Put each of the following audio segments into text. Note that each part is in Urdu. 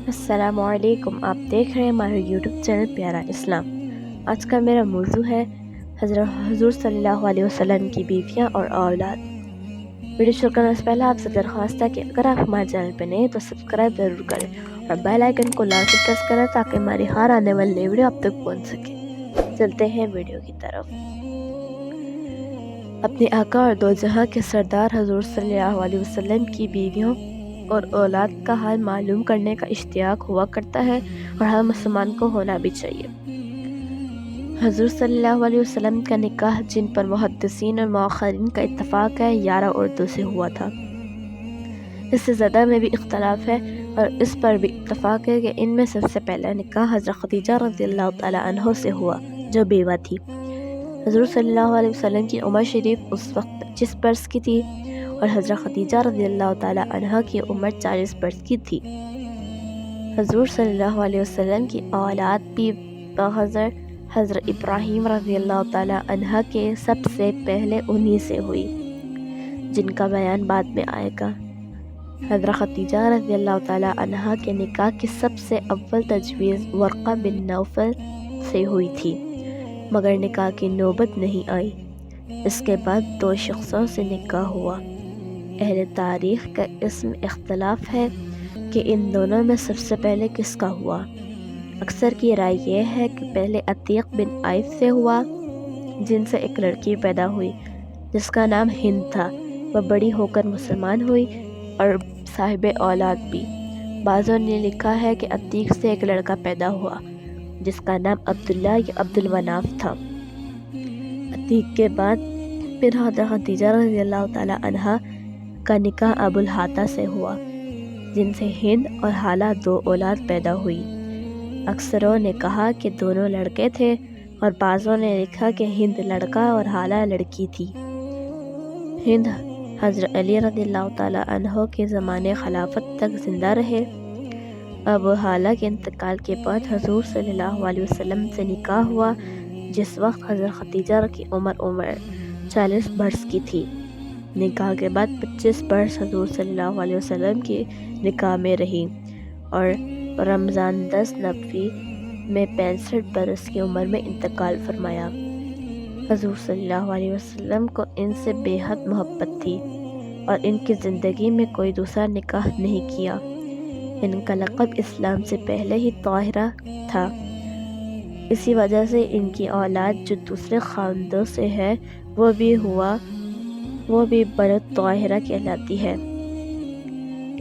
السلام علیکم، آپ دیکھ رہے ہیں ہمارا یوٹیوب چینل پیارا اسلام۔ آج کا میرا موضوع ہے حضرت حضور صلی اللہ علیہ وسلم کی بیویاں اور اولاد۔ ویڈیو شروع کرنے سے پہلے آپ سے درخواست ہے کہ اگر آپ ہمارے چینل پہ نئے تو سبسکرائب ضرور کریں اور بیل آئیکن کو لازمی پریس کریں تاکہ ہماری ہر آنے والی نئی ویڈیو آپ تک پہنچ سکے۔ چلتے ہیں ویڈیو کی طرف۔ اپنے آقا اور دو جہاں کے سردار حضور صلی اللہ علیہ وسلم کی بیویوں اور اولاد کا حال معلوم کرنے کا اشتیاق ہوا کرتا ہے اور ہر مسلمان کو ہونا بھی چاہیے۔ حضور صلی اللہ علیہ وسلم کا نکاح، جن پر محدثین اور مؤخرین کا اتفاق ہے، 11 عورتوں سے ہوا تھا۔ اس سے زیادہ میں بھی اختلاف ہے اور اس پر بھی اتفاق ہے کہ ان میں سب سے پہلا نکاح حضرت خدیجہ رضی اللہ تعالیٰ عنہ سے ہوا، جو بیوہ تھی۔ حضور صلی اللہ علیہ وسلم کی عمر شریف اس وقت 25 برس کی تھی اور حضرت خدیجہ رضی اللہ تعالیٰ عنہ کی عمر 40 برس کی تھی۔ حضور صلی اللہ علیہ وسلم کی اولاد بھی حضرت ابراہیم رضی اللہ تعالیٰ عنہ کے سب سے پہلے انہی سے ہوئی، جن کا بیان بعد میں آئے گا۔ حضرت خدیجہ رضی اللہ تعالیٰ عنہ کے نکاح کی سب سے اول تجویز ورقہ بن نوفل سے ہوئی تھی، مگر نکاح کی نوبت نہیں آئی۔ اس کے بعد 2 شخصوں سے نکاح ہوا۔ اہل تاریخ کا اس میں اختلاف ہے کہ ان دونوں میں سب سے پہلے کس کا ہوا۔ اکثر کی رائے یہ ہے کہ پہلے عتیق بن عیف سے ہوا، جن سے ایک لڑکی پیدا ہوئی جس کا نام ہند تھا۔ وہ بڑی ہو کر مسلمان ہوئی اور صاحب اولاد بھی۔ بعضوں نے لکھا ہے کہ عتیق سے ایک لڑکا پیدا ہوا جس کا نام عبداللہ یا عبدالمناف تھا۔ عتیق کے بعد پھر حضرت خدیجہ رضی اللہ تعالیٰ عنہ کا نکاح ابو الہاتہ سے ہوا، جن سے ہند اور حالہ 2 اولاد پیدا ہوئی۔ اکثروں نے کہا کہ دونوں لڑکے تھے اور بعضوں نے لکھا کہ ہند لڑکا اور حالہ لڑکی تھی۔ ہند حضرت علی رضی اللہ تعالیٰ عنہ کے زمانے خلافت تک زندہ رہے۔ ابو حالہ کے انتقال کے بعد حضور صلی اللہ علیہ وسلم سے نکاح ہوا، جس وقت حضرت خدیجہ کی عمر 40 برس کی تھی۔ نکاح کے بعد 25 برس حضور صلی اللہ علیہ وسلم کی نکاح میں رہی اور رمضان 10 نبوی میں 65 برس کی عمر میں انتقال فرمایا۔ حضور صلی اللہ علیہ وسلم کو ان سے بے حد محبت تھی اور ان کی زندگی میں کوئی دوسرا نکاح نہیں کیا۔ ان کا لقب اسلام سے پہلے ہی طاہرہ تھا۔ اسی وجہ سے ان کی اولاد جو دوسرے خاندوں سے ہے وہ بھی بنو طاہرہ کہلاتی ہے۔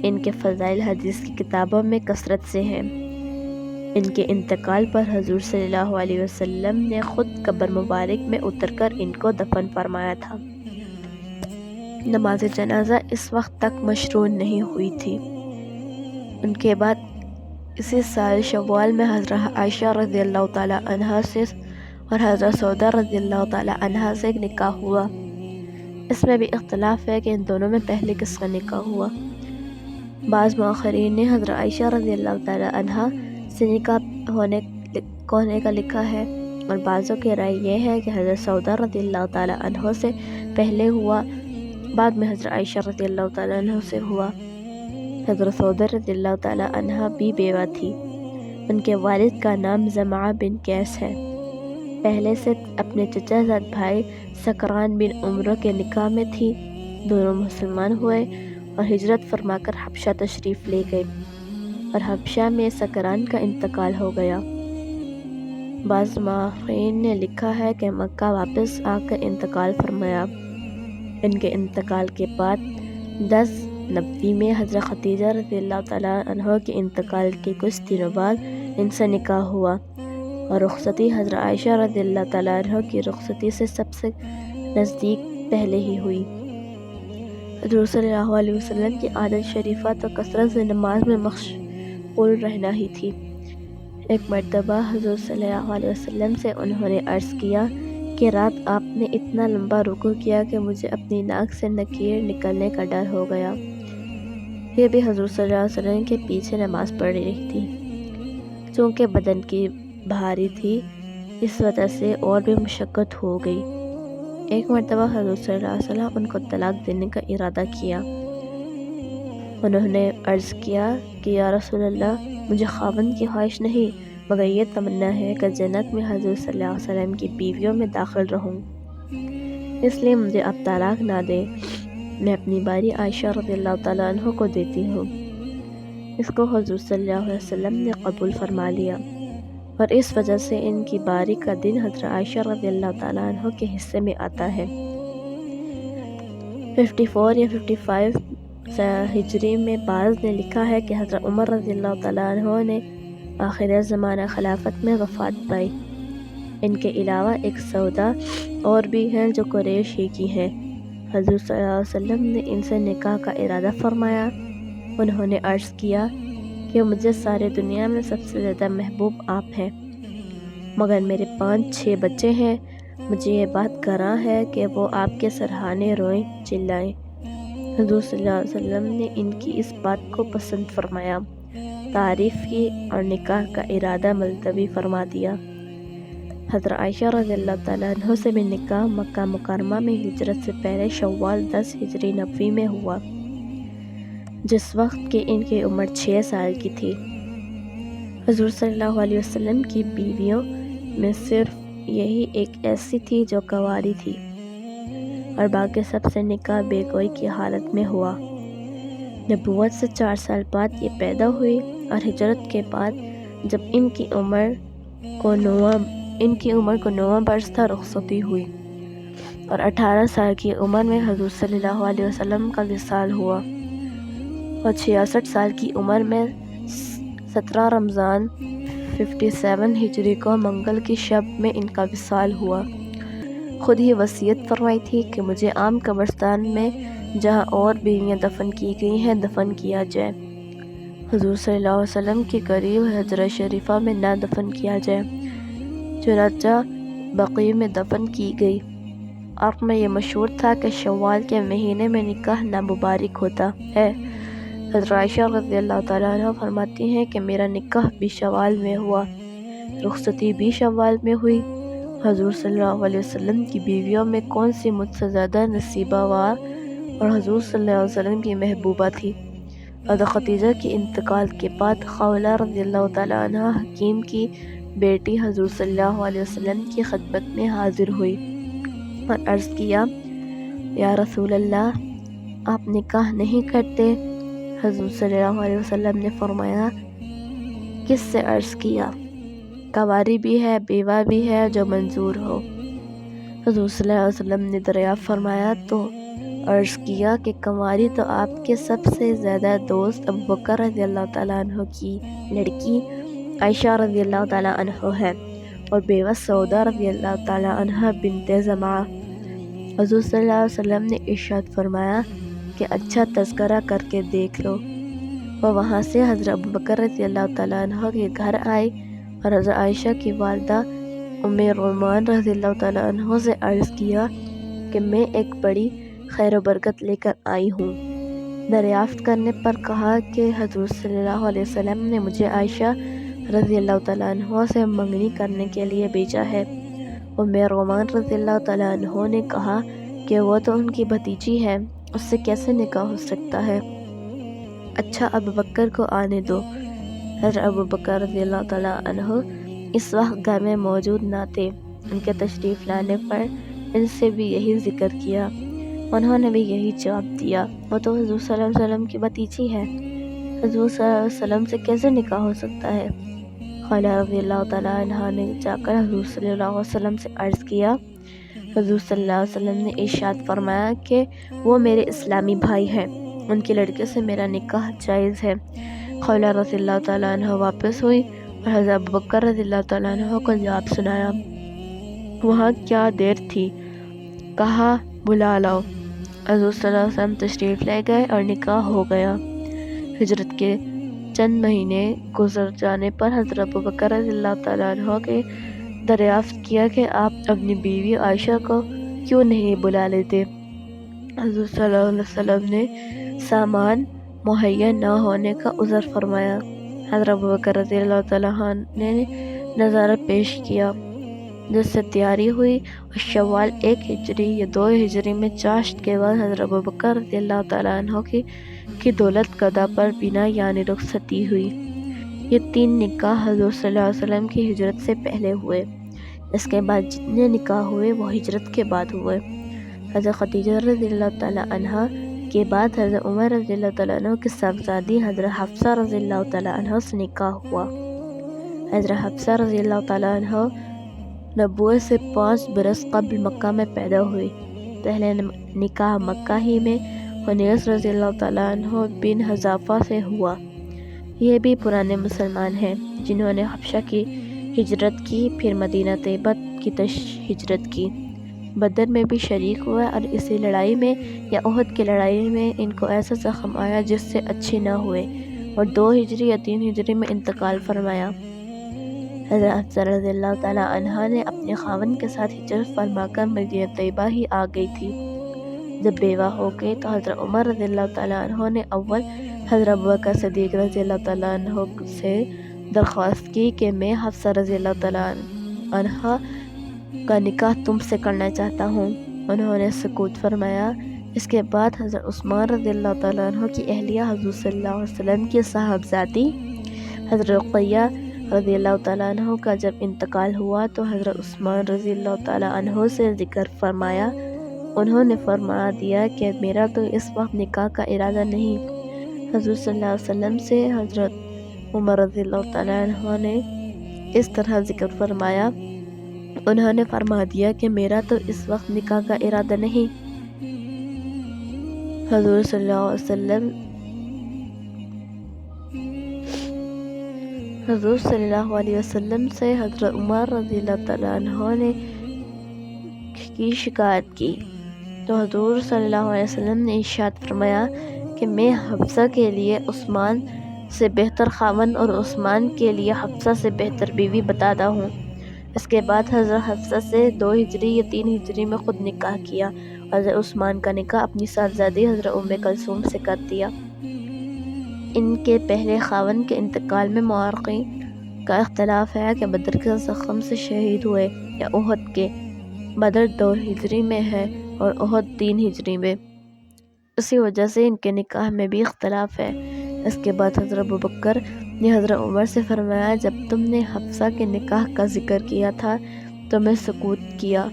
ان کے فضائل حدیث کی کتابوں میں کثرت سے ہیں۔ ان کے انتقال پر حضور صلی اللہ علیہ وسلم نے خود قبر مبارک میں اتر کر ان کو دفن فرمایا تھا۔ نماز جنازہ اس وقت تک مشروع نہیں ہوئی تھی۔ ان کے بعد اسی سال شوال میں حضرت عائشہ رضی اللہ تعالیٰ عنہ سے اور حضرت سودا رضی اللہ تعالیٰ عنہ سے ایک نکاح ہوا۔ اس میں بھی اختلاف ہے کہ ان دونوں میں پہلے کس کا نکاح ہوا۔ بعض مؤخرین نے حضرت عائشہ رضی اللہ تعالیٰ عنہ سے نکاح ہونے کا لکھا ہے اور بعضوں کی رائے یہ ہے کہ حضرت سودا رضی اللہ تعالیٰ عنہ سے پہلے ہوا، بعد میں حضرت عائشہ رضی اللہ تعالیٰ عنہ سے ہوا۔ حضرت سودا رضی اللہ تعالیٰ عنہ بھی بیوہ تھی۔ ان کے والد کا نام زمعہ بن قیس ہے۔ پہلے سے اپنے چچا زاد بھائی سکران بن عمرو کے نکاح میں تھی۔ دونوں مسلمان ہوئے اور ہجرت فرما کر حبشہ تشریف لے گئے اور حبشہ میں سکران کا انتقال ہو گیا۔ بعض مؤرخین نے لکھا ہے کہ مکہ واپس آ کر انتقال فرمایا۔ ان کے انتقال کے بعد 10 نبوی میں حضرت خدیجہ رضی اللہ تعالیٰ عنہ کے انتقال کے کچھ دنوں بعد ان سے نکاح ہوا اور رخصتی حضرت عائشہ رضی اللہ تعالیٰ عنہ کی رخصتی سے سب سے نزدیک پہلے ہی ہوئی۔ حضور صلی اللہ علیہ وسلم کی عادت شریفہ تو کثرت سے نماز میں مشغول رہنا ہی تھی۔ ایک مرتبہ حضور صلی اللہ علیہ وسلم سے انہوں نے عرض کیا کہ رات آپ نے اتنا لمبا رکوع کیا کہ مجھے اپنی ناک سے نکیر نکلنے کا ڈر ہو گیا۔ یہ بھی حضور صلی اللہ علیہ وسلم کے پیچھے نماز پڑھ رہی تھی۔ چونکہ بدن کی بھاری تھی، اس وجہ سے اور بھی مشقت ہو گئی۔ ایک مرتبہ حضور صلی اللہ علیہ وسلم ان کو طلاق دینے کا ارادہ کیا۔ انہوں نے عرض کیا کی یا رسول اللہ، مجھے خاوند کی خواہش نہیں مگر یہ تمنا ہے کہ جنت میں حضور صلی اللہ علیہ وسلم کی بیویوں میں داخل رہوں، اس لیے مجھے اب طلاق نہ دیں، میں اپنی باری عائشہ رضی اللہ تعالیٰ عنہ کو دیتی ہوں۔ اس کو حضور صلی اللہ علیہ وسلم نے قبول فرما لیا اور اس وجہ سے ان کی باری کا دن حضرت عائشہ رضی اللہ تعالیٰ عنہ کے حصے میں آتا ہے۔ 54 یا 55 ہجری میں بعض نے لکھا ہے کہ حضرت عمر رضی اللہ تعالیٰ عنہ نے آخر زمانہ خلافت میں وفات پائی۔ ان کے علاوہ ایک سودا اور بھی ہیں جو قریش ہی کی ہیں۔ حضور صلی اللہ علیہ وسلم نے ان سے نکاح کا ارادہ فرمایا۔ انہوں نے عرض کیا کہ مجھے سارے دنیا میں سب سے زیادہ محبوب آپ ہیں، مگر میرے 5-6 بچے ہیں، مجھے یہ بات گراں ہے کہ وہ آپ کے سرہانے روئیں چلائیں۔ حضور صلی اللہ علیہ وسلم نے ان کی اس بات کو پسند فرمایا، تعریف کی اور نکاح کا ارادہ ملتوی فرما دیا۔ حضرت عائشہ رضی اللہ تعالیٰ عنہ سے بھی نکاح مکہ مکرمہ میں ہجرت سے پہلے شوال 10 ہجری نبوی میں ہوا، جس وقت کہ ان کی عمر 6 سال کی تھی۔ حضور صلی اللہ علیہ وسلم کی بیویوں میں صرف یہی ایک ایسی تھی جو کنواری تھی اور باقی سب سے نکاح بے کوئی کی حالت میں ہوا۔ نبوت سے 4 سال بعد یہ پیدا ہوئی اور ہجرت کے بعد جب ان کی عمر کو 9 برس تھا رخصتی ہوئی اور 18 سال کی عمر میں حضور صلی اللہ علیہ وسلم کا وصال ہوا اور 66 سال کی عمر میں 17 رمضان 57 ہجری کو منگل کی شب میں ان کا وصال ہوا۔ خود ہی وصیت فرمائی تھی کہ مجھے عام قبرستان میں جہاں اور بیویاں دفن کی گئی ہیں دفن کیا جائے، حضور صلی اللہ علیہ وسلم کے قریب حجرہ شریفہ میں نہ دفن کیا جائے، چنانچہ بقیع میں دفن کی گئی۔ عرب میں یہ مشہور تھا کہ شوال کے مہینے میں نکاح نامبارک ہوتا ہے۔ حضرت عائشہ رضی اللہ تعالیٰ عنہ فرماتی ہیں کہ میرا نکاح بھی شوال میں ہوا، رخصتی بھی شوال میں ہوئی۔ حضور صلی اللہ علیہ وسلم کی بیویوں میں کون سی مجھ سے زیادہ نصیبہ وار اور حضور صلی اللہ علیہ وسلم کی محبوبہ تھی؟ حضرت خدیجہ کے انتقال کے بعد خولہ رضی اللہ تعالیٰ عنہ حکیم کی بیٹی حضور صلی اللہ علیہ وسلم کی خدمت میں حاضر ہوئی اور عرض کیا، یا رسول اللہ، آپ نکاح نہیں کرتے؟ حضور صلی اللہ علیہ وسلم نے فرمایا، کس سے عرض کیا؟ کنواری بھی ہے، بیوہ بھی ہے، جو منظور ہو۔ حضور صلی اللہ علیہ وسلم نے دریافت فرمایا تو عرض کیا کہ کنواری تو آپ کے سب سے زیادہ دوست ابوبکر رضی اللہ تعالیٰ عنہ کی لڑکی عائشہ رضی اللہ تعالیٰ عنہ ہے اور بیوہ سودا رضی اللہ تعالیٰ عنہ بنت زمعہ۔ حضور صلی اللہ علیہ وسلم نے ارشاد فرمایا کہ اچھا تذکرہ کر کے دیکھ لو۔ وہ وہاں سے حضرت ابوبکر رضی اللہ تعالیٰ عنہ کے گھر آئے اور حضرت عائشہ کی والدہ ام رومان رضی اللہ تعالیٰ عنہ سے عرض کیا کہ میں ایک بڑی خیر و برکت لے کر آئی ہوں۔ دریافت کرنے پر کہا کہ حضور صلی اللہ علیہ وسلم نے مجھے عائشہ رضی اللہ تعالیٰ عنہ سے منگنی کرنے کے لیے بھیجا ہے۔ ام رومان رضی اللہ تعالیٰ عنہ نے کہا کہ وہ تو ان کی بھتیجی ہے، اس سے کیسے نکاح ہو سکتا ہے؟ اچھا ابوبکر کو آنے دو۔ حضرت ابوبکر رضی اللہ تعالیٰ عنہ اس وقت گھر میں موجود نہ تھے۔ ان کے تشریف لانے پر ان سے بھی یہی ذکر کیا، انہوں نے بھی یہی جواب دیا، وہ تو حضور صلی اللہ علیہ وسلم کی بھتیجی ہے، حضور صلی اللہ علیہ وسلم سے کیسے نکاح ہو سکتا ہے؟ خولہ رضی اللہ تعالیٰ عنہ نے جا کر حضور صلی اللہ علیہ وسلم سے عرض کیا۔ حضور صلی اللہ علیہ وسلم نے ارشاد فرمایا کہ وہ میرے اسلامی بھائی ہیں، ان کی لڑکے سے میرا نکاح جائز ہے۔ خولہ رضی اللہ تعالیٰ عنہ واپس ہوئی اور حضرت ابوبکر رضی اللہ تعالیٰ عنہ کو جواب سنایا۔ وہاں کیا دیر تھی، کہا بلا لاؤ۔ حضور صلی اللہ علیہ وسلم تشریف لے گئے اور نکاح ہو گیا۔ ہجرت کے چند مہینے گزر جانے پر حضرت ابوبکر رضی اللہ تعالیٰ عنہ کے دریافت کیا کہ آپ اپنی بیوی عائشہ کو کیوں نہیں بلا لیتے؟ حضور صلی اللہ علیہ وسلم نے سامان مہیا نہ ہونے کا عذر فرمایا۔ حضرت ابوبکر رضی اللہ تعالیٰ عنہ نے نظارہ پیش کیا جس سے تیاری ہوئی، اور شوال 1 ہجری یا 2 ہجری میں چاشت کے بعد حضرت ابوبکر رضی اللہ تعالیٰ عنہ کی دولت قضا پر بنا یعنی رخصتی ہوئی۔ یہ 3 نکاح حضور صلی اللہ علیہ وسلم کی ہجرت سے پہلے ہوئے۔ اس کے بعد جتنے نکاح ہوئے وہ ہجرت کے بعد ہوئے۔ حضرت خدیجہ رضی اللہ تعالیٰ عنہ کے بعد حضرت عمر رضی اللہ تعالیٰ عنہ کی صاحبزادی حضرت حفصہ رضی اللہ تعالیٰ عنہ سے نکاح ہوا۔ حضرت حفصہ رضی اللہ تعالیٰ عنہ نبوت سے 5 برس قبل مکہ میں پیدا ہوئی۔ پہلے نکاح مکہ ہی میں انیس رضی اللہ تعالیٰ عنہ بن حذافہ سے ہوا۔ یہ بھی پرانے مسلمان ہیں جنہوں نے حبشہ کی ہجرت کی، پھر مدینہ طیبہ کی ہجرت کی، بدر میں بھی شریک ہوا، اور اسی لڑائی میں یا احد کی لڑائی میں ان کو ایسا زخم آیا جس سے اچھے نہ ہوئے، اور 2 ہجری یا 3 ہجری میں انتقال فرمایا۔ حضرت حفصہ رضی اللہ تعالیٰ عنہا نے اپنے خاوند کے ساتھ ہجرت فرما کر مدینہ طیبہ ہی آ گئی تھی۔ جب بیوہ ہو گئی تو حضرت عمر رضی اللہ تعالیٰ عنہ نے اول حضرت ابوبکر صدیق رضی اللہ تعالیٰ عنہ سے درخواست کی کہ میں حفصہ رضی اللہ تعالیٰ عنہ کا نکاح تم سے کرنا چاہتا ہوں۔ انہوں نے سکوت فرمایا۔ اس کے بعد حضرت عثمان رضی اللہ تعالیٰ عنہ کی اہلیہ حضور صلی اللہ علیہ وسلم کی صاحبزادی حضرت رقیہ رضی اللہ تعالیٰ عنہ کا جب انتقال ہوا تو حضرت عثمان رضی اللہ تعالیٰ عنہ سے ذکر فرمایا۔ انہوں نے فرما دیا کہ میرا تو اس وقت نکاح کا ارادہ نہیں۔ حضور صلی اللہ علیہ وسلم سے حضرت عمر رضی اللہ تعالیٰ عنہ نے اس طرح ذکر فرمایا۔ انہوں نے فرما دیا کہ میرا تو اس وقت نکاح کا ارادہ نہیں۔ حضور صلی اللہ علیہ وسلم سے حضرت عمر رضی اللہ تعالیٰ عنہ نے کی شکایت کی تو حضور صلی اللہ علیہ وسلم نے ارشاد فرمایا کہ میں حفصہ کے لیے عثمان سے بہتر خاوند اور عثمان کے لیے حفصہ سے بہتر بیوی بتاتا ہوں۔ اس کے بعد حضرت حفصہ سے 2 ہجری یا 3 ہجری میں خود نکاح کیا، اور حضرت عثمان کا نکاح اپنی صاحبزادی حضرت ام کلثوم سے کر دیا۔ ان کے پہلے خاوند کے انتقال میں مورخین کا اختلاف ہے کہ بدر کے زخم سے شہید ہوئے یا احد کے۔ بدر 2 ہجری میں ہے اور احد 3 ہجری میں، اسی وجہ سے ان کے نکاح میں بھی اختلاف ہے۔ اس کے بعد حضرت ابوبکر نے حضرت عمر سے فرمایا جب تم نے حفصہ کے نکاح کا ذکر کیا تھا تو میں سکوت کیا،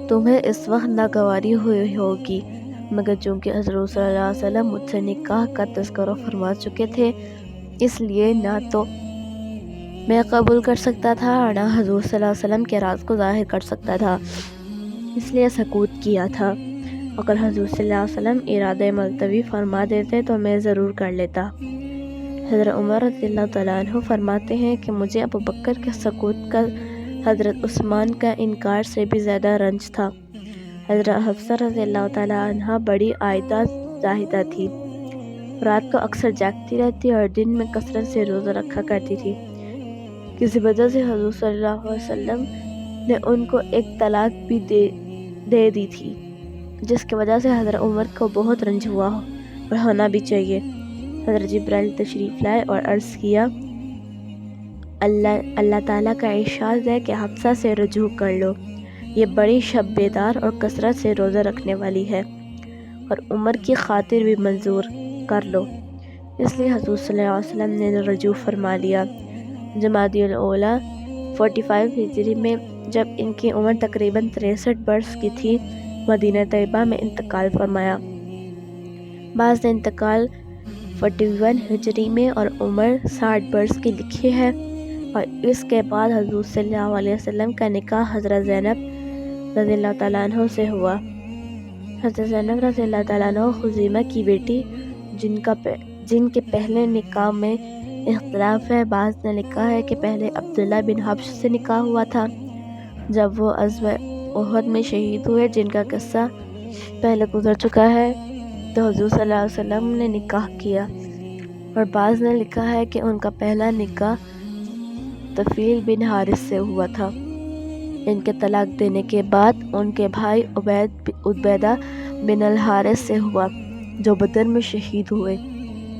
تمہیں اس وقت ناگواری ہوئی ہوگی، مگر چونکہ حضرت صلی اللہ علیہ وسلم مجھ سے نکاح کا تذکرہ فرما چکے تھے، اس لیے نہ تو میں قبول کر سکتا تھا اور نہ حضور صلی اللہ علیہ وسلم کے راز کو ظاہر کر سکتا تھا، اس لیے سکوت کیا تھا۔ اگر حضور صلی اللہ علیہ وسلم ارادہ ملتوی فرما دیتے تو میں ضرور کر لیتا۔ حضرت عمر رضی اللہ تعالیٰ عنہ فرماتے ہیں کہ مجھے ابوبکر کے سکوت کا حضرت عثمان کا انکار سے بھی زیادہ رنج تھا۔ حضرت حفصہ رضی اللہ تعالیٰ عنہ بڑی عائدہ زاہدہ تھی، رات کو اکثر جاگتی رہتی اور دن میں کثرت سے روزہ رکھا کرتی تھی۔ کسی وجہ سے حضور صلی اللہ علیہ وسلم نے ان کو ایک طلاق بھی دے دی تھی، جس کی وجہ سے حضرت عمر کو بہت رنج ہوا اور ہونا بھی چاہیے۔ حضرت جبرائیل تشریف لائے اور عرض کیا اللہ تعالیٰ کا ارشاد ہے کہ حفصہ سے رجوع کر لو، یہ بڑی شب بیدار اور کثرت سے روزہ رکھنے والی ہے، اور عمر کی خاطر بھی منظور کر لو۔ اس لیے حضور صلی اللہ علیہ وسلم نے رجوع فرما لیا۔ جمادی الاولیٰ 45 ہجری میں جب ان کی عمر تقریباً 63 برس کی تھی، مدینہ طیبہ میں انتقال فرمایا۔ بعض نے انتقال 41 ہجری میں اور عمر 60 برس کی لکھی ہے، اور اس کے بعد حضور صلی اللہ علیہ وسلم کا نکاح حضرت زینب رضی اللہ تعالیٰ عنہ سے ہوا۔ حضرت زینب رضی اللہ تعالیٰ عنہ خزیمہ کی بیٹی جن کے پہلے نکاح میں اختلاف ہے۔ بعض نے لکھا ہے کہ پہلے عبداللہ بن حبش سے نکاح ہوا تھا جب وہ غزوہ احد میں شہید ہوئے، جن کا قصہ پہلے گزر چکا ہے، تو حضور صلی اللہ علیہ وسلم نے نکاح کیا۔ اور بعض نے لکھا ہے کہ ان کا پہلا نکاح طفیل بن حارث سے ہوا تھا۔ ان کے طلاق دینے کے بعد ان کے بھائی عبیدہ بن الحارث سے ہوا، جو بدر میں شہید ہوئے۔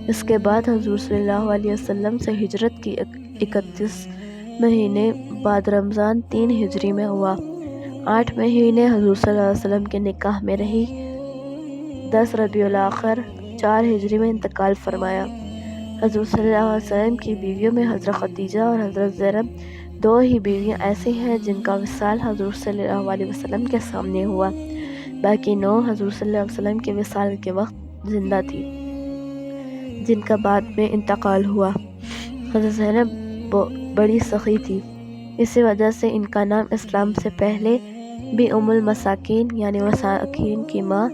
اس کے بعد حضور صلی اللہ علیہ وسلم سے ہجرت کی 31 مہینے بعد رمضان 3 ہجری میں ہوا۔ 8 مہینے حضور صلی اللہ علیہ وسلم کے نکاح میں رہی۔ 10 ربیع الاخر 4 ہجری میں انتقال فرمایا۔ حضور صلی اللہ علیہ وسلم کی بیویوں میں حضرت خدیجہ اور حضرت زینب 2 ہی بیویاں ایسی ہیں جن کا وصال حضور صلی اللہ علیہ وسلم کے سامنے ہوا، باقی 9 حضور صلی اللہ علیہ وسلم کے وصال کے وقت زندہ تھی، جن کا بعد میں انتقال ہوا۔ حضرت زینب بڑی سخی تھی، اسی وجہ سے ان کا نام اسلام سے پہلے بھی ام المساکین یعنی مساکین کی ماں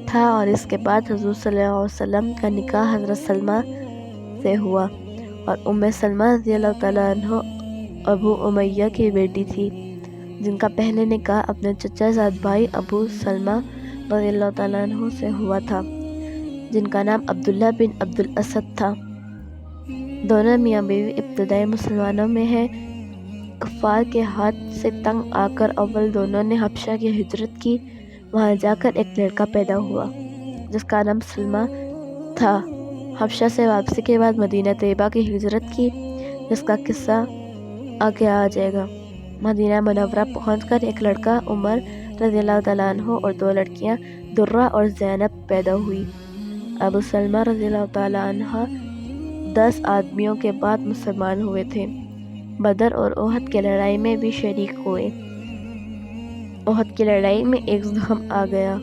تھا، اور اس کے بعد حضور صلی اللہ علیہ وسلم کا نکاح حضرت سلمہ سے ہوا، اور ام سلمہ رضی اللہ تعالیٰ عنہ ابو امیہ کی بیٹی تھی، جن کا پہلے نکاح اپنے چچا زاد بھائی ابو سلمہ رضی اللہ تعالیٰ عنہ سے ہوا تھا، جن کا نام عبداللہ بن عبد الاسد تھا۔ دونوں میاں بیوی ابتدائی مسلمانوں میں ہیں۔ کفار کے ہاتھ سے تنگ آ کر اول دونوں نے حبشہ کی ہجرت کی، وہاں جا کر ایک لڑکا پیدا ہوا جس کا نام سلمہ تھا۔ حبشہ سے واپسی کے بعد مدینہ طیبہ کی ہجرت کی، جس کا قصہ آگے آ جائے گا۔ مدینہ منورہ پہنچ کر ایک لڑکا عمر رضی اللہ تعالیٰ عنہ اور 2 لڑکیاں درہ اور زینب پیدا ہوئی۔ ابو سلمہ رضی اللہ تعالیٰ عنہ 10 آدمیوں کے بعد مسلمان ہوئے تھے۔ بدر اور احد کی لڑائی میں بھی شریک ہوئے۔ احد کی لڑائی میں ایک زخم آ گیا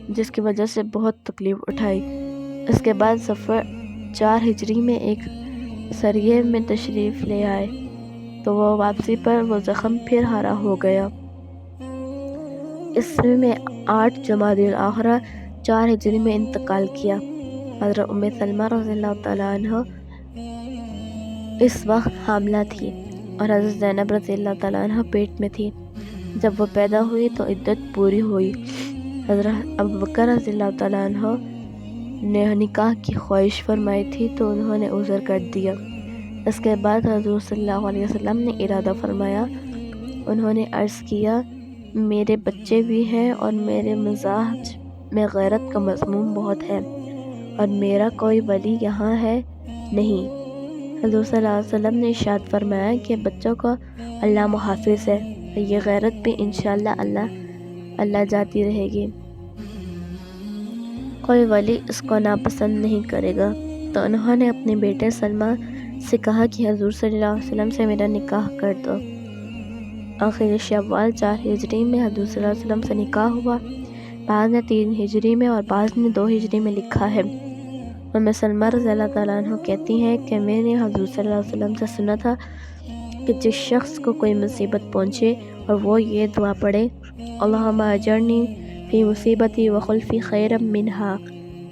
جس کی وجہ سے بہت تکلیف اٹھائی۔ اس کے بعد صفر 4 ہجری میں ایک سریے میں تشریف لے آئے تو وہ واپسی پر وہ زخم پھر ہرا ہو گیا۔ اس میں 8 جمادی الاخرہ 4 ہجری میں انتقال کیا۔ حضرت ام سلمہ رضی اللہ تعالیٰ عنہ اس وقت حاملہ تھی اور حضرت زینب رضی اللہ تعالیٰ عنہ پیٹ میں تھی۔ جب وہ پیدا ہوئی تو عدت پوری ہوئی۔ حضرت ابوبکر رضی اللہ تعالیٰ عنہ نے نکاح کی خواہش فرمائی تھی تو انہوں نے عذر کر دیا۔ اس کے بعد حضور صلی اللہ علیہ وسلم نے ارادہ فرمایا۔ انہوں نے عرض کیا، میرے بچے بھی ہیں اور میرے مزاج میں غیرت کا مضمون بہت ہے اور میرا کوئی ولی یہاں ہے نہیں۔ حضور صلی اللہ علیہ وسلم نے ارشاد فرمایا کہ بچوں کو اللہ محافظ ہے، یہ غیرت بھی انشاءاللہ اللہ جاتی رہے گی، کوئی ولی اس کو ناپسند نہیں کرے گا۔ تو انہوں نے اپنے بیٹے سلمہ سے کہا کہ حضور صلی اللہ علیہ وسلم سے میرا نکاح کر دو۔ آخر شوال 4 ہجری میں حضور صلی اللہ علیہ وسلم سے نکاح ہوا۔ بعض نے 3 ہجری میں اور بعض نے 2 ہجری میں لکھا ہے۔ ام سلمہ رضی اللہ تعالیٰ عنہ کہتی ہیں کہ میں نے حضور صلی اللہ علیہ وسلم سے سنا تھا کہ جس شخص کو کوئی مصیبت پہنچے اور وہ یہ دعا پڑھے، اللہم اجرنی فی مصیبتی وخلفی خیرا منہا،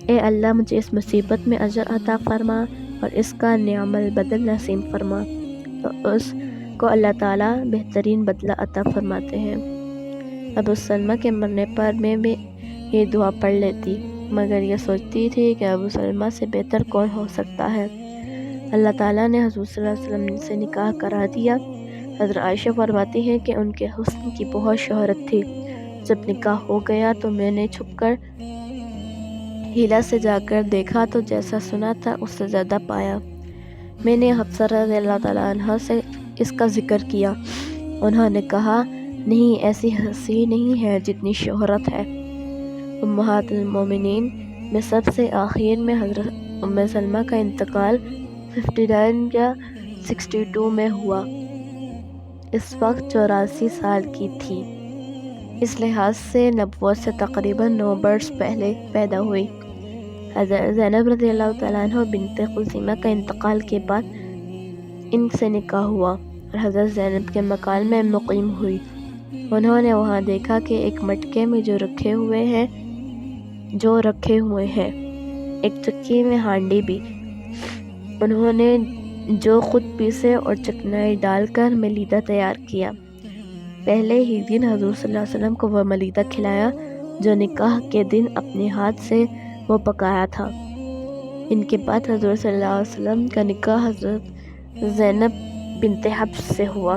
اے اللہ مجھے اس مصیبت میں اجر عطا فرما اور اس کا نعم البدل نصیب فرما، تو اس کو اللہ تعالیٰ بہترین بدلہ عطا فرماتے ہیں۔ ابو سلمہ کے مرنے پر میں بھی یہ دعا پڑھ لیتی، مگر یہ سوچتی تھی کہ ابو سلمہ سے بہتر کون ہو سکتا ہے۔ اللہ تعالیٰ نے حضور صلی اللہ علیہ وسلم سے نکاح کرا دیا۔ حضرت عائشہ فرماتی ہیں کہ ان کے حسن کی بہت شہرت تھی۔ جب نکاح ہو گیا تو میں نے چھپ کر ہیلا سے جا کر دیکھا تو جیسا سنا تھا اس سے زیادہ پایا۔ میں نے حفصہ رضی اللہ تعالیٰ عنہ سے اس کا ذکر کیا، انہوں نے کہا نہیں، ایسی ہنسی نہیں ہے جتنی شہرت ہے۔ امہات المومنین میں سب سے آخر میں حضرت ام سلمہ کا انتقال 59 یا 62 میں ہوا۔ اس وقت 84 سال کی تھی، اس لحاظ سے نبوت سے تقریباً 9 برس پہلے پیدا ہوئی۔ حضرت زینب رضی اللہ تعالیٰ عنہ بنت خزیمہ کا انتقال کے بعد ان سے نکاح ہوا اور حضرت زینب کے مکان میں مقیم ہوئی۔ انہوں نے وہاں دیکھا کہ ایک مٹکے میں جو رکھے ہوئے ہیں ایک چکی میں ہانڈی بھی۔ انہوں نے جو خود پیسے اور چکنائی ڈال کر ملیدہ تیار کیا۔ پہلے ہی دن حضور صلی اللہ علیہ وسلم کو وہ ملیدہ کھلایا جو نکاح کے دن اپنے ہاتھ سے وہ پکایا تھا۔ ان کے بعد حضور صلی اللہ علیہ وسلم کا نکاح حضرت زینب بنت حبش سے ہوا۔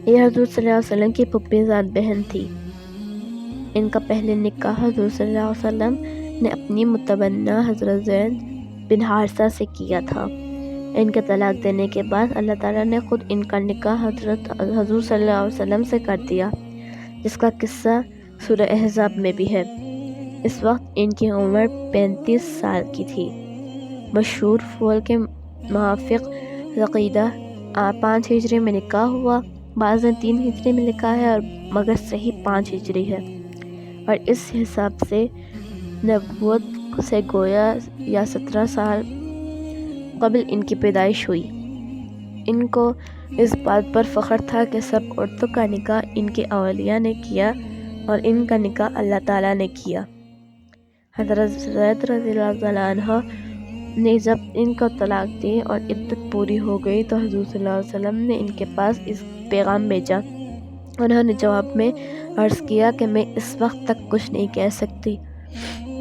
یہ حضور صلی اللہ علیہ وسلم کی پھوپھی زاد بہن تھی۔ ان کا پہلے نکاح حضور صلی اللہ علیہ وسلم نے اپنی متبنہ حضرت زید بن حارثہ سے کیا تھا۔ ان کے طلاق دینے کے بعد اللہ تعالیٰ نے خود ان کا نکاح حضرت حضور صلی اللہ علیہ وسلم سے کر دیا، جس کا قصہ سورہ احزاب میں بھی ہے۔ اس وقت ان کی عمر 35 سال کی تھی۔ مشہور فول کے موافق عقیدہ 5 ہجری میں نکاح ہوا، بعض نے 3 ہجری میں لکھا ہے اور مگر صحیح 5 ہجری ہے، اور اس حساب سے نبوت سے گویا یا 17 سال قبل ان کی پیدائش ہوئی۔ ان کو اس بات پر فخر تھا کہ سب عورتوں کا نکاح ان کے اولیاء نے کیا اور ان کا نکاح اللہ تعالیٰ نے کیا۔ حضرت زید رضی اللہ تعالیٰ عنہ نے جب ان کو طلاق دی اور عدت پوری ہو گئی تو حضور صلی اللہ علیہ وسلم نے ان کے پاس اس پیغام بھیجا۔ انہوں نے جواب میں عرض کیا کہ میں اس وقت تک کچھ نہیں کہہ سکتی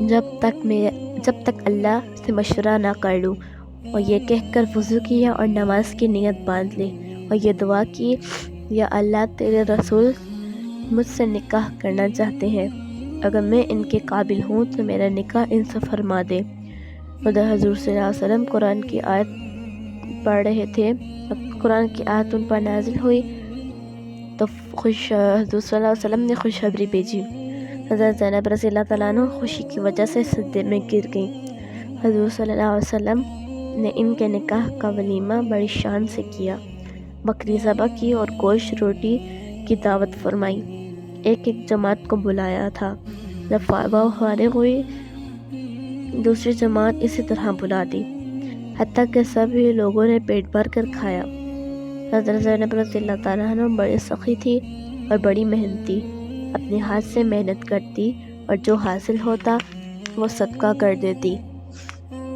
جب تک اللہ سے مشورہ نہ کر لوں، اور یہ کہہ کر وضو کیا اور نماز کی نیت باندھ لی اور یہ دعا کی، یا اللہ تیرے رسول مجھ سے نکاح کرنا چاہتے ہیں، اگر میں ان کے قابل ہوں تو میرا نکاح ان سے فرما دے۔ ادھر حضور صلی اللہ علیہ وسلم قرآن کی آیت پڑھ رہے تھے، قرآن کی آیت ان پر نازل ہوئی تو حضور صلی اللہ علیہ وسلم نے خوشخبری بھیجی۔ حضرت زینب رضی اللہ تعالیٰ عنہ خوشی کی وجہ سے سجدے میں گر گئیں۔ حضور صلی اللہ علیہ وسلم نے ان کے نکاح کا ولیمہ بڑی شان سے کیا، بکری ذبح کی اور گوشت روٹی کی دعوت فرمائی، ایک جماعت کو بلایا تھا۔ جب وہ فارغ ہوئی دوسری جماعت اسی طرح بلا دی، حتیٰ کہ سبھی لوگوں نے پیٹ بھر کر کھایا۔ حضرت زینب رضی اللہ تعالیٰ عنہ بڑی سخی تھی اور بڑی محنتی، اپنے ہاتھ سے محنت کرتی اور جو حاصل ہوتا وہ صدقہ کر دیتی۔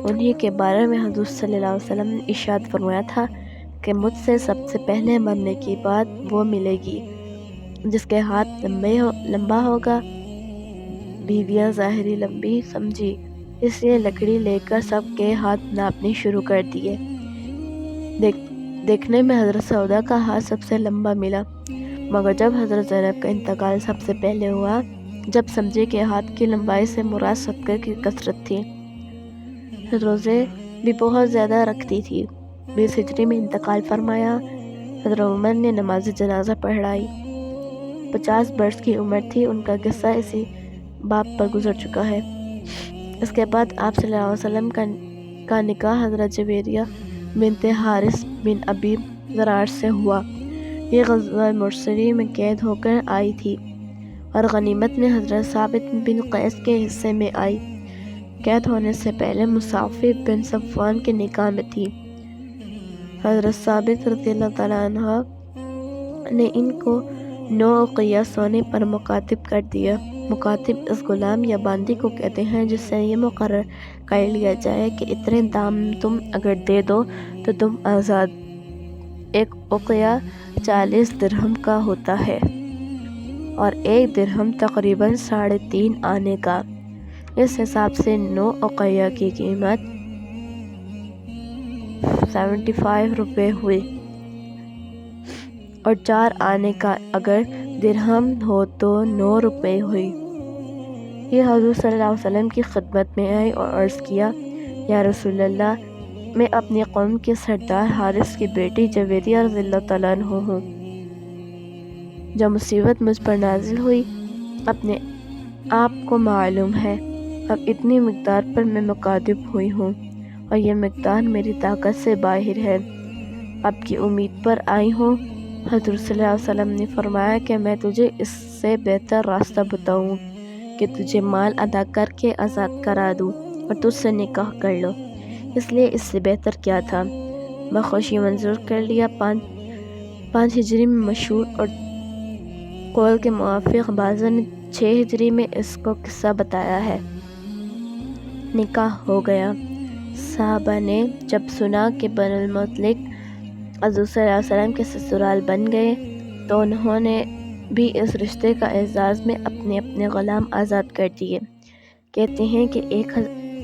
انہی کے بارے میں حضور صلی اللہ علیہ وسلم نے ارشاد فرمایا تھا کہ مجھ سے سب سے پہلے مرنے کی بات وہ ملے گی جس کے ہاتھ لمبا ہوگا۔ بیویاں ظاہری لمبی سمجھی، اس لیے لکڑی لے کر سب کے ہاتھ ناپنے شروع کر دیے۔ دیکھنے میں حضرت سودا کا ہاتھ سب سے لمبا ملا، مگر جب حضرت زینب کا انتقال سب سے پہلے ہوا، جب سمجھے کہ ہاتھ کی لمبائی سے مراد صدقے کی کثرت تھی۔ روزے بھی بہت زیادہ رکھتی تھی۔ 20 ہجری میں انتقال فرمایا۔ حضرت عمر نے نماز جنازہ پڑھائی، 50 برس کی عمر تھی۔ ان کا قصہ اسی باب پر گزر چکا ہے۔ اس کے بعد آپ صلی اللہ علیہ وسلم کا نکاح حضرت جویریہ بنت حارث بن ابی ذرار سے ہوا۔ یہ غزوہ مرسری میں قید ہو کر آئی تھی اور غنیمت میں حضرت ثابت بن قیس کے حصے میں آئی۔ قید ہونے سے پہلے مصعب بن صفوان کے نکاح میں تھی۔ حضرت ثابت رضی اللہ تعالیٰ عنہ نے ان کو 9 اقیہ سونے پر مکاتب کر دیا۔ مکاتب اس غلام یا باندی کو کہتے ہیں جس سے یہ مقرر کر لیا جائے کہ اتنے دام تم اگر دے دو تو تم آزاد۔ ایک اقیہ 40 درہم کا ہوتا ہے اور 1 درہم تقریباً 3.5 آنے کا۔ اس حساب سے 9 اقیہ کی قیمت 75 روپے ہوئی، اور 4 آنے کا اگر درہم ہو تو 9 روپے ہوئی۔ یہ حضور صلی اللہ علیہ وسلم کی خدمت میں آئی اور عرض کیا، یا رسول اللہ، میں اپنی قوم کے سردار حارث کی بیٹی جویریہ رضی اللہ تعالیٰ عنہ ہوں۔ جو مصیبت مجھ پر نازل ہوئی اپنے آپ کو معلوم ہے، اب اتنی مقدار پر میں مکاتب ہوئی ہوں اور یہ مقدار میری طاقت سے باہر ہے، اب کی امید پر آئی ہوں۔ حضور صلی اللہ علیہ وسلم نے فرمایا کہ میں تجھے اس سے بہتر راستہ بتاؤں کہ تجھے مال ادا کر کے آزاد کرا دوں اور تجھ سے نکاح کر لو، اس لیے اس سے بہتر کیا تھا۔ میں خوشی منظور کر لیا۔ 5 ہجری میں مشہور اور قول کے موافق بعضوں نے 6 ہجری میں اس کو قصہ بتایا ہے۔ نکاح ہو گیا۔ صحابہ نے جب سنا کہ بنو المطلق حضور صلی اللہ علیہ وسلم کے سسرال بن گئے تو انہوں نے بھی اس رشتے کا اعزاز میں اپنے اپنے غلام آزاد کر دیے۔ کہتے ہیں کہ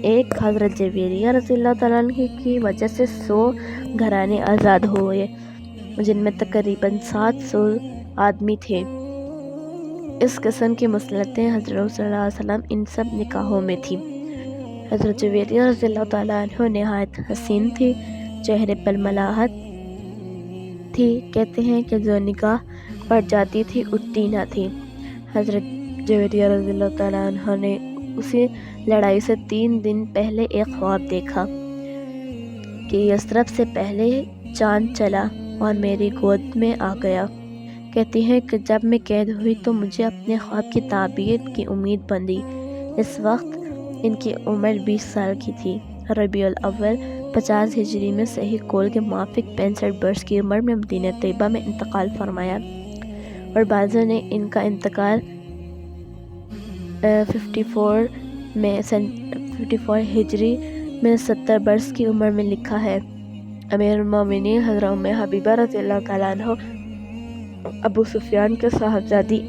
ایک حضرت جویریہ رضی اللہ تعالیٰ عنہ کی وجہ سے 100 گھرانے آزاد ہوئے، جن میں تقریباً 700 آدمی تھے۔ اس قسم کی مصلحتیں حضرت صلی اللہ علیہ وسلم ان سب نکاحوں میں تھی۔ حضرت جویریہ رضی اللہ تعالیٰ عنہ نہایت حسین تھی، چہرے پر ملاحت تھی۔ کہتے ہیں کہ جو نگاہ پڑ جاتی تھی اٹھتی نہ تھی۔ حضرت جویریہ رضی اللہ تعالیٰ عنہ نے اسی لڑائی سے 3 دن پہلے ایک خواب دیکھا کہ یثرب سے پہلے چاند چلا اور میری گود میں آ گیا۔ کہتی ہیں کہ جب میں قید ہوئی تو مجھے اپنے خواب کی تعبیر کی امید بندھی۔ اس وقت ان کی عمر 20 سال کی تھی۔ ربیع الاول 50 ہجری میں صحیح قول کے موافق 65 برس کی عمر میں مدینہ طیبہ میں انتقال فرمایا، اور بعضوں نے ان کا انتقال 54 ہجری میں 70 برس کی عمر میں لکھا ہے۔ امیر المومنین حضرت ام حبیبہ رضی اللہ تعالیٰ عنہ ابو سفیان کے صاحبزادی،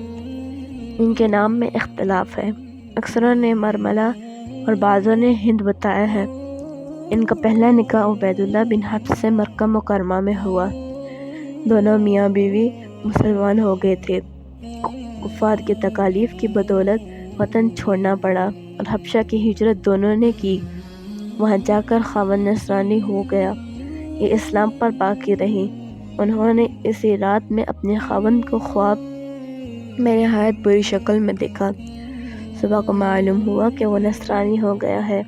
ان کے نام میں اختلاف ہے۔ اکثروں نے مرملہ اور بعضوں نے ہند بتایا ہے۔ ان کا پہلا نکاح عبید اللہ بن حفص سے مکہ مکرمہ میں ہوا۔ دونوں میاں بیوی مسلمان ہو گئے تھے۔ کفار کی تکالیف کی بدولت وطن چھوڑنا پڑا اور حبشہ کی ہجرت دونوں نے کی۔ وہاں جا کر خاوند نصرانی ہو گیا، یہ اسلام پر باقی رہی۔ انہوں نے اسی رات میں اپنے خاوند کو خواب میں نہایت بری شکل میں دیکھا۔ صبح کو معلوم ہوا کہ وہ نصرانی ہو گیا ہے۔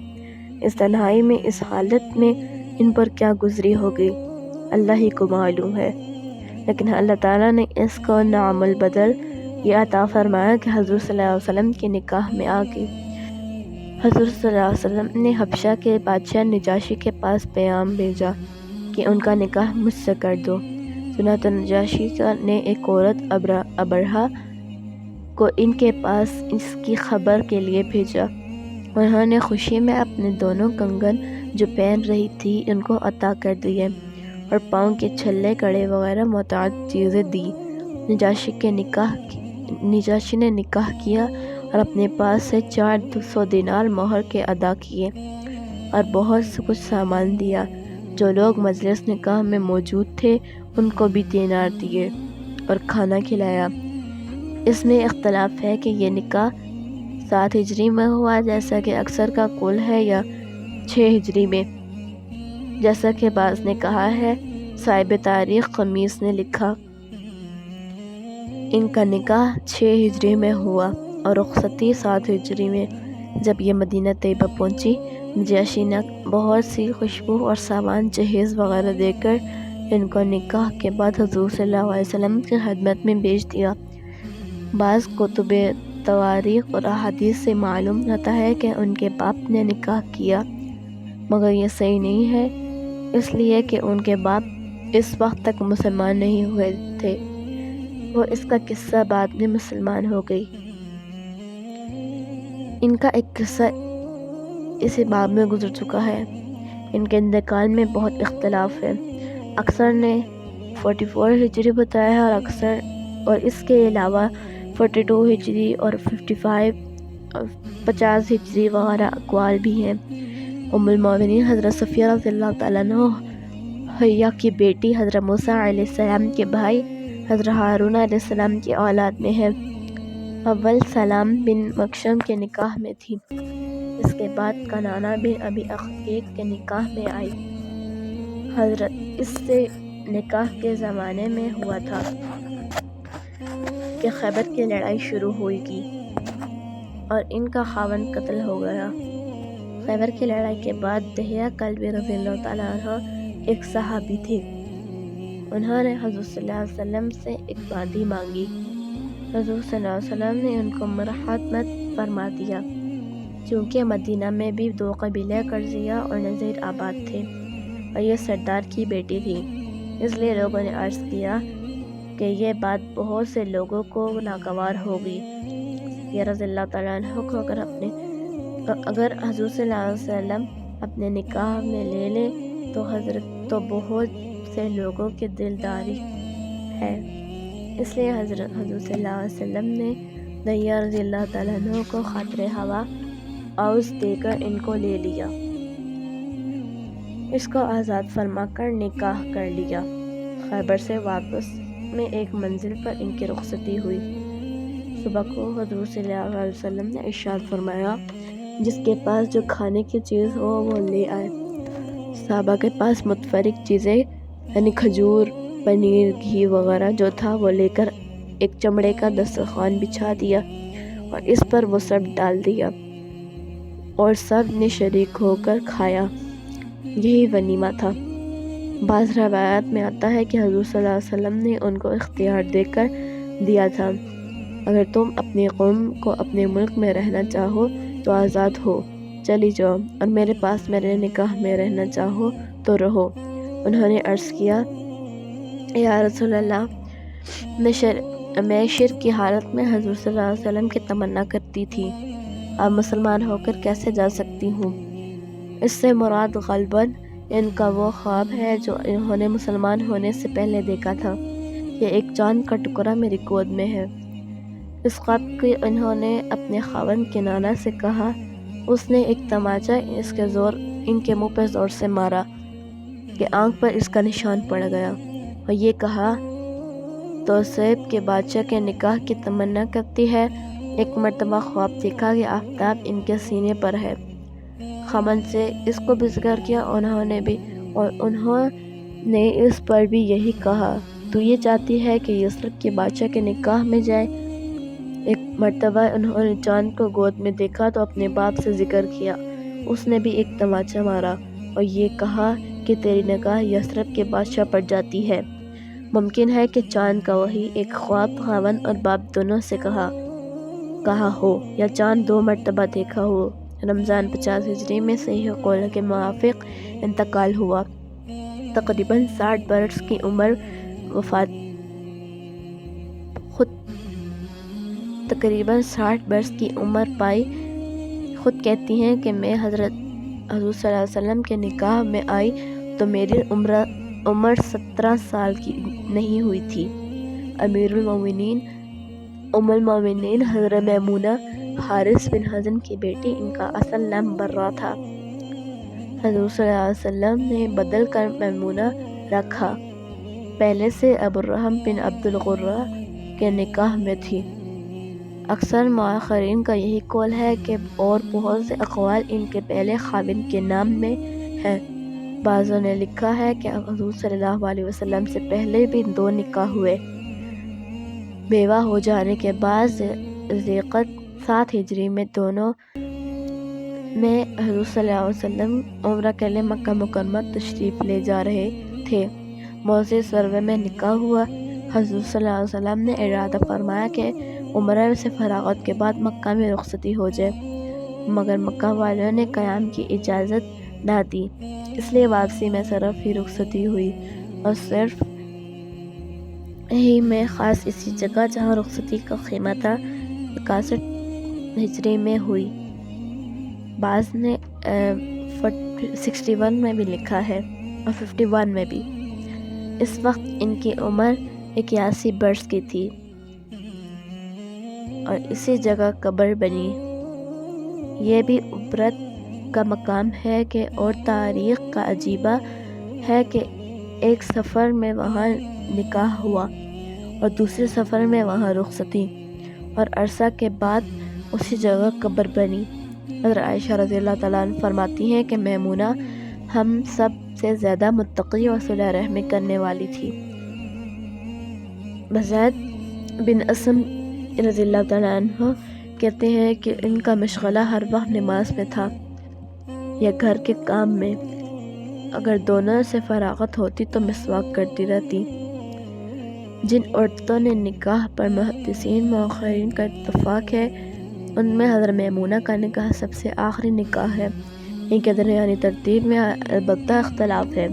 اس تنہائی میں اس حالت میں ان پر کیا گزری ہوگی اللہ ہی کو معلوم ہے، لیکن اللہ تعالیٰ نے اس کو نعم البدل یہ عطا فرمایا کہ حضور صلی اللہ علیہ وسلم کے نکاح میں آ گئی۔ حضور صلی اللہ علیہ وسلم نے حبشہ کے بادشاہ نجاشی کے پاس پیغام بھیجا کہ ان کا نکاح مجھ سے کر دو۔ چنانچہ نجاشی نے ایک عورت ابرہہ کو ان کے پاس اس کی خبر کے لیے بھیجا۔ انہوں نے خوشی میں اپنے دونوں کنگن جو پہن رہی تھی ان کو عطا کر دیے اور پاؤں کے چھلے کڑے وغیرہ متعدد چیزیں دی۔ نجاشی نے نکاح کیا اور اپنے پاس سے 400 دینار مہر کے ادا کیے اور بہت سے کچھ سامان دیا۔ جو لوگ مجلس نکاح میں موجود تھے ان کو بھی دینار دیے اور کھانا کھلایا۔ اس میں اختلاف ہے کہ یہ نکاح 7 ہجری میں ہوا جیسا کہ اکثر کا قول ہے یا 6 ہجری میں، جیسا کہ بعض نے کہا ہے۔ صاحب تاریخ خمیس نے لکھا ان کا نکاح 6 ہجری میں ہوا اور رخصتی 7 ہجری میں۔ جب یہ مدینہ طیبہ پہنچی، نجاشی نے بہت سی خوشبو اور سامان جہیز وغیرہ دے کر ان کو نکاح کے بعد حضور صلی اللہ علیہ وسلم کی خدمت میں بھیج دیا۔ بعض کتب تواریخ اور احادیث سے معلوم ہوتا ہے کہ ان کے باپ نے نکاح کیا، مگر یہ صحیح نہیں ہے، اس لیے کہ ان کے باپ اس وقت تک مسلمان نہیں ہوئے تھے۔ وہ اس کا قصہ بعد میں مسلمان ہو گئی۔ ان کا ایک قصہ اسی باب میں گزر چکا ہے۔ ان کے انتقال میں بہت اختلاف ہے۔ اکثر نے 44 ہجری بتایا ہے اور اس کے علاوہ 42 ہجری اور 50 ہجری وغیرہ اقوال بھی ہیں۔ ام المومنین حضرت صفیہ رضی اللہ تعالیٰ عنہ حیہ کی بیٹی، حضرت موسیٰ علیہ السلام کے بھائی حضرت ہارون علیہ السلام کی اولاد میں ہیں۔ اول سلام بن مکشم کے نکاح میں تھی۔ اس کے بعد کنانہ بن ابی عقیق کے نکاح میں آئی۔ حضرت اس سے نکاح کے زمانے میں ہوا تھا کہ خیبر کی لڑائی شروع ہوئی گی اور ان کا خاوند قتل ہو گیا۔ خیبر کی لڑائی کے بعد دحیہ کلبی رضی اللہ تعالیٰ عنہ ایک صحابی تھے۔ انہوں نے حضور صلی اللہ علیہ وسلم سے ایک باندی مانگی۔ حضور صلی اللہ علیہ وسلم نے ان کو مرحمت فرما دیا، چونکہ مدینہ میں بھی 2 قبیلے کرزیہ اور نذیر آباد تھے اور یہ سردار کی بیٹی تھی، اس لیے لوگوں نے عرض کیا کہ یہ بات بہت سے لوگوں کو ناگوار ہوگی۔ صفیہ رضی اللہ تعالیٰ عنہ کو اگر حضور صلی اللہ علیہ وسلم اپنے نکاح میں لے لیں تو بہت سے لوگوں کی دلداری ہے، اس لیے حضور صلی اللہ علیہ وسلم نے دحیہ رضی اللہ تعالیٰ عنہ کو خاطر ہوا اوس دے کر ان کو لے لیا، اس کو آزاد فرما کر نکاح کر لیا۔ خیبر سے واپس میں ایک منزل پر ان کی رخصتی ہوئی۔ صبح کو حضور صلی اللہ علیہ وسلم نے ارشاد فرمایا، جس کے پاس جو کھانے کی چیز ہو وہ لے آئے۔ صحابہ کے پاس متفرق چیزیں یعنی کھجور، پنیر، گھی وغیرہ جو تھا وہ لے کر ایک چمڑے کا دسترخوان بچھا دیا اور اس پر وہ سب ڈال دیا اور سب نے شریک ہو کر کھایا۔ یہی ولیمہ تھا۔ بعض روایات میں آتا ہے کہ حضور صلی اللہ علیہ وسلم نے ان کو اختیار دے کر دیا تھا، اگر تم اپنی قوم کو اپنے ملک میں رہنا چاہو تو آزاد ہو، چلی جاؤ، اور میرے پاس میرے نکاح میں رہنا چاہو تو رہو۔ انہوں نے عرض کیا، یا رسول اللہ، میں شرک کی حالت میں حضور صلی اللہ علیہ وسلم کی تمنا کرتی تھی، اب مسلمان ہو کر کیسے جا سکتی ہوں؟ اس سے مراد غالباً ان کا وہ خواب ہے جو انہوں نے مسلمان ہونے سے پہلے دیکھا تھا کہ ایک چاند کا ٹکڑا میری گود میں ہے۔ اس خواب کی انہوں نے اپنے خاوند کنانہ سے کہا، اس نے ایک تماچا ان کے منہ پر زور سے مارا کہ آنکھ پر اس کا نشان پڑ گیا، اور یہ کہا، تو سیب کے بادشاہ کے نکاح کی تمنا کرتی ہے۔ ایک مرتبہ خواب دیکھا کہ آفتاب ان کے سینے پر ہے۔ خاوند سے اس کو بھی ذکر کیا، انہوں نے اس پر بھی یہی کہا، تو یہ چاہتی ہے کہ یثرب کے بادشاہ کے نکاح میں جائے۔ ایک مرتبہ انہوں نے چاند کو گود میں دیکھا تو اپنے باپ سے ذکر کیا، اس نے بھی ایک تماچا مارا اور یہ کہا کہ تیری نگاہ یثرب کے بادشاہ پر جاتی ہے۔ ممکن ہے کہ چاند کا وہی ایک خواب خاوند اور باپ دونوں سے کہا ہو، یا چاند 2 مرتبہ دیکھا ہو۔ رمضان 50 ہجری میں صحیح قول کے موافق انتقال ہوا۔ تقریباً 60 برس کی عمر پائی۔ خود کہتی ہیں کہ میں حضور صلی اللہ علیہ وسلم کے نکاح میں آئی تو میری عمر 17 سال کی نہیں ہوئی تھی۔ امیر المومنین ام المومنین حضرت میمونہ حارث بن حزن کی بیٹی، ان کا اصل نام برہ تھا۔ حضور صلی اللہ علیہ وسلم نے بدل کر میمونہ رکھا، پہلے سے ابو الرحم بن عبد الغرہ کے نکاح میں تھی۔ اکثر مؤرخین کا یہی قول ہے کہ اور بہت سے اقوال ان کے پہلے خاوند کے نام میں ہیں۔ بعضوں نے لکھا ہے کہ حضور صلی اللہ علیہ وسلم سے پہلے بھی 2 نکاح ہوئے۔ بیوہ ہو جانے کے بعد ذیقعدہ 7 ہجری میں دونوں میں حضور صلی اللہ علیہ وسلم عمرہ کے لیے مکہ مکرمہ تشریف لے جا رہے تھے۔ موضع سروے میں نکاح ہوا۔ حضور صلی اللہ علیہ وسلم نے ارادہ فرمایا کہ عمرہ سے فراغت کے بعد مکہ میں رخصتی ہو جائے، مگر مکہ والوں نے قیام کی اجازت نہ دی، اس لیے واپسی میں صرف ہی رخصتی ہوئی، اور صرف ہی میں خاص اسی جگہ جہاں رخصتی کا خیمہ تھا 61 ہجری میں ہوئی۔ بعض نے 61 میں بھی لکھا ہے اور 51 میں بھی۔ اس وقت ان کی عمر 81 برس کی تھی اور اسی جگہ قبر بنی۔ یہ بھی عبرت کا مقام ہے کہ اور تاریخ کا عجیبہ ہے کہ ایک سفر میں وہاں نکاح ہوا اور دوسرے سفر میں وہاں رخصتی، اور عرصہ کے بعد اسی جگہ قبر بنی۔ حضرت عائشہ رضی اللہ تعالیٰ عنہ فرماتی ہیں کہ میمونہ ہم سب سے زیادہ متقی اور صلح رحمی کرنے والی تھی۔ زید بن اسم رضی اللہ تعالیٰ عنہ کہتے ہیں کہ ان کا مشغلہ ہر وقت نماز میں تھا یا گھر کے کام میں، اگر دونوں سے فراغت ہوتی تو مسواک کرتی رہتی۔ جن عورتوں نے نکاح پر محدثین مؤرخین کا اتفاق ہے، ان میں حضرت میمونہ کا نکاح سب سے آخری نکاح ہے۔ ان کے درمیانی ترتیب میں البتہ اختلاف ہے،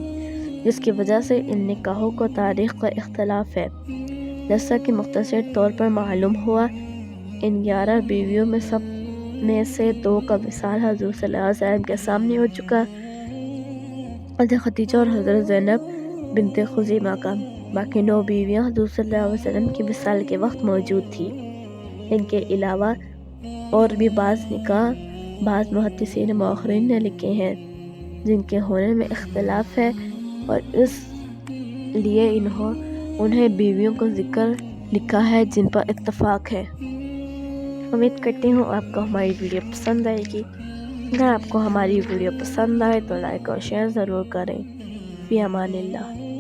جس کی وجہ سے ان نکاحوں کو تاریخ کا اختلاف ہے۔ جیسا کہ مختصر طور پر معلوم ہوا، ان 11 بیویوں میں سے 2 کا وصال حضور صلی اللہ علیہ وسلم کے سامنے ہو چکا، حضرت خدیجہ اور حضرت زینب بنت خزیمہ کا۔ باقی 9 بیویاں حضور صلی اللہ علیہ وسلم کی وصال کے وقت موجود تھیں۔ ان کے علاوہ اور بھی بعض نکاح بعض محدثین مؤرخین نے لکھے ہیں جن کے ہونے میں اختلاف ہے، اور اس لیے انہیں بیویوں کو ذکر لکھا ہے جن پر اتفاق ہے۔ امید کرتی ہوں آپ کو ہماری ویڈیو پسند آئے گی۔ اگر آپ کو ہماری ویڈیو پسند آئے تو لائک اور شیئر ضرور کریں۔ فی امان اللہ۔